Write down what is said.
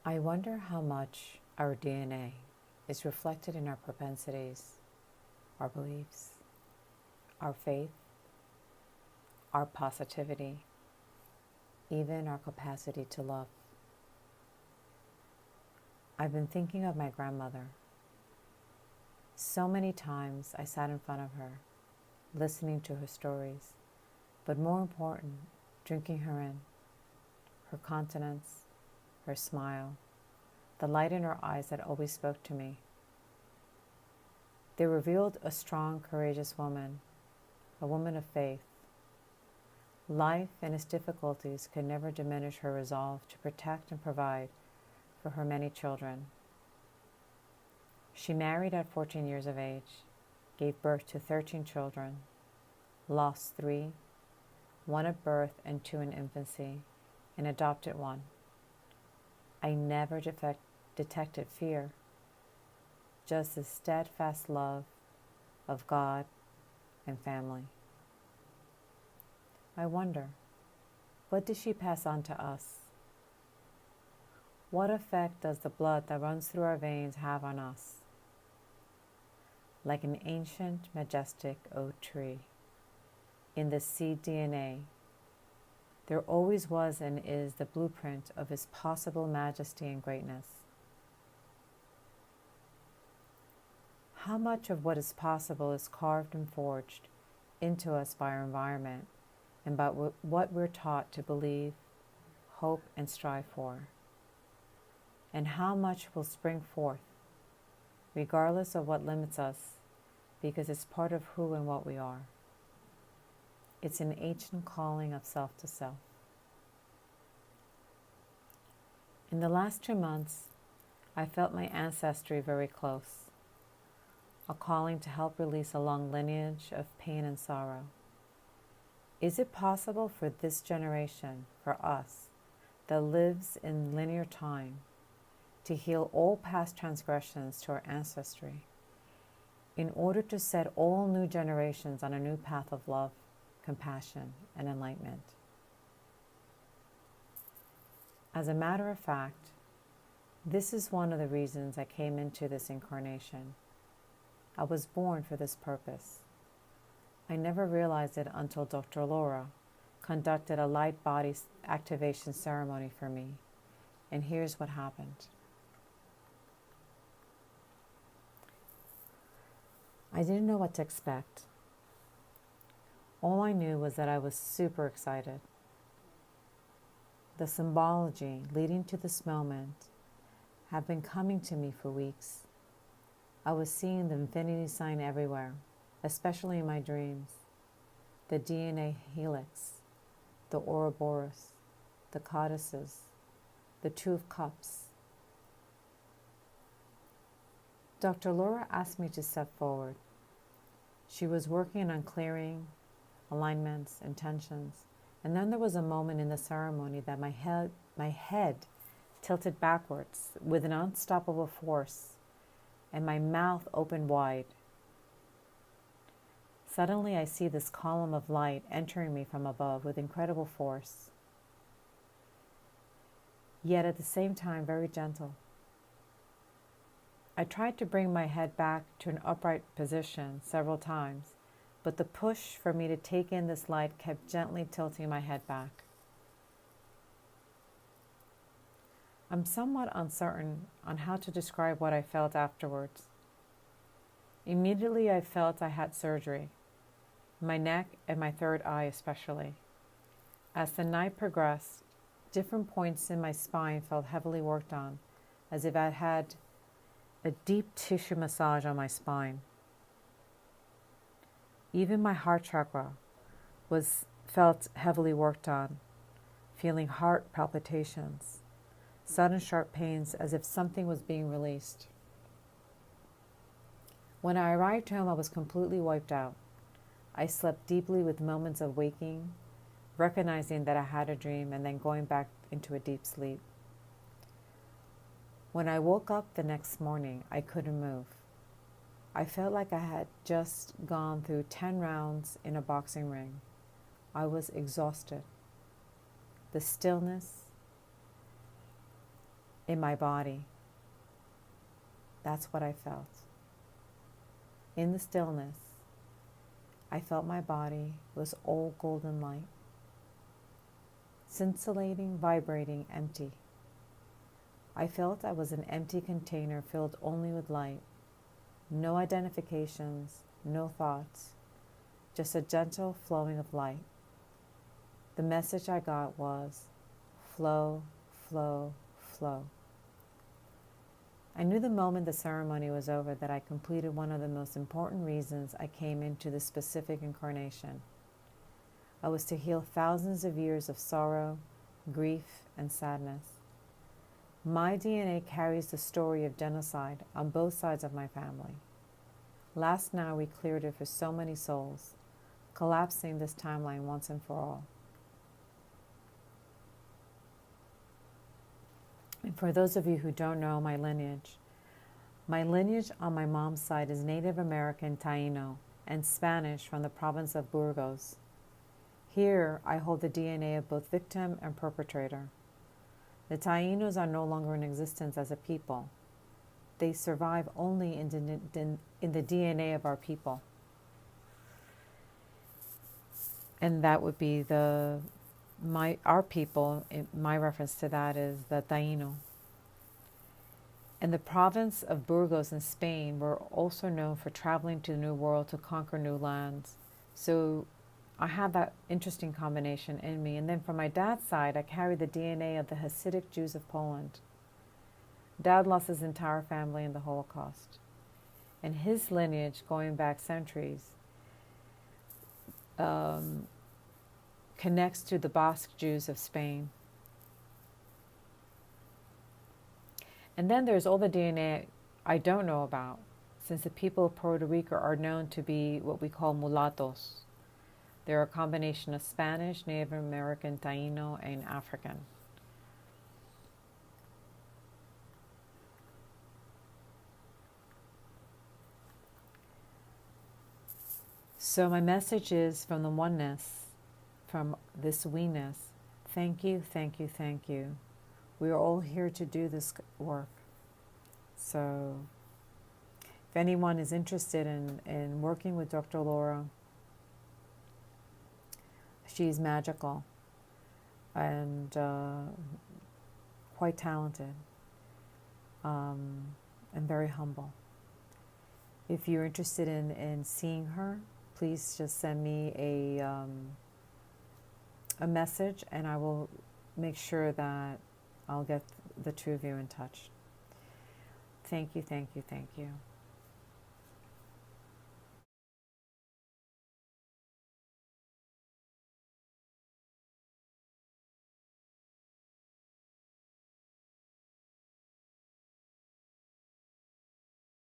I wonder how much our DNA is reflected in our propensities, our beliefs, our faith, our positivity, even our capacity to love. I've been thinking of my grandmother. So many times I sat in front of her, listening to her stories, but more important, drinking her in, her countenance, her smile, the light in her eyes that always spoke to me. They revealed a strong, courageous woman, a woman of faith. Life and its difficulties could never diminish her resolve to protect and provide for her many children. She married at 14 years of age, gave birth to 13 children, lost 3, 1 at birth and 2 in infancy, and adopted 1. I never detected fear, just the steadfast love of God and family. I wonder, what did she pass on to us? What effect does the blood that runs through our veins have on us? Like an ancient, majestic oak tree, in the seed DNA, there always was and is the blueprint of His possible majesty and greatness. How much of what is possible is carved and forged into us by our environment and by what we're taught to believe, hope, and strive for? And how much will spring forth, regardless of what limits us, because it's part of who and what we are. It's an ancient calling of self to self. In the last 2 months, I felt my ancestry very close, a calling to help release a long lineage of pain and sorrow. Is it possible for this generation, for us, that lives in linear time, to heal all past transgressions to our ancestry, in order to set all new generations on a new path of love, compassion, and enlightenment? As a matter of fact, this is one of the reasons I came into this incarnation. I was born for this purpose. I never realized it until Dr. Laura conducted a light body activation ceremony for me, and here's what happened. I didn't know what to expect. All I knew was that I was super excited. The symbology leading to this moment have been coming to me for weeks. I was seeing the infinity sign everywhere, especially in my dreams. The DNA helix, the Ouroboros, the codices, the Two of Cups. Dr. Laura asked me to step forward. She was working on clearing alignments, intentions, and then there was a moment in the ceremony that my head tilted backwards with an unstoppable force, and my mouth opened wide. Suddenly I see this column of light entering me from above with incredible force, yet at the same time very gentle. I tried to bring my head back to an upright position several times, but the push for me to take in this light kept gently tilting my head back. I'm somewhat uncertain on how to describe what I felt afterwards. Immediately I felt I had surgery, my neck and my third eye especially. As the night progressed, different points in my spine felt heavily worked on, as if I had a deep tissue massage on my spine. Even my heart chakra felt heavily worked on, feeling heart palpitations, sudden sharp pains as if something was being released. When I arrived home, I was completely wiped out. I slept deeply with moments of waking, recognizing that I had a dream, and then going back into a deep sleep. When I woke up the next morning, I couldn't move. I felt like I had just gone through 10 rounds in a boxing ring. I was exhausted. The stillness, in my body. That's what I felt. In the stillness, I felt my body was all golden light, scintillating, vibrating, empty. I felt I was an empty container filled only with light. No identifications, no thoughts, just a gentle flowing of light. The message I got was, flow, flow, flow. I knew the moment the ceremony was over that I completed one of the most important reasons I came into this specific incarnation. I was to heal thousands of years of sorrow, grief, and sadness. My DNA carries the story of genocide on both sides of my family. Last now we cleared it for so many souls, collapsing this timeline once and for all. And for those of you who don't know my lineage on my mom's side is Native American Taino and Spanish from the province of Burgos. Here I hold the DNA of both victim and perpetrator. The Tainos are no longer in existence as a people. They survive only in the DNA of our people. And that would be our people. My reference to that is the Taino. And the province of Burgos in Spain were also known for traveling to the New World to conquer new lands. So I have that interesting combination in me. And then from my dad's side, I carry the DNA of the Hasidic Jews of Poland. Dad lost his entire family in the Holocaust. And his lineage, going back centuries, connects to the Basque Jews of Spain. And then there's all the DNA I don't know about, since the people of Puerto Rico are known to be what we call mulattoes. They're a combination of Spanish, Native American, Taino, and African. So my message is from the oneness, from this we-ness. Thank you, thank you, thank you. We are all here to do this work. So if anyone is interested in working with Dr. Laura, she's magical and quite talented and very humble. If you're interested in seeing her, please just send me a message and I will make sure that I'll get the two of you in touch. Thank you, thank you, thank you.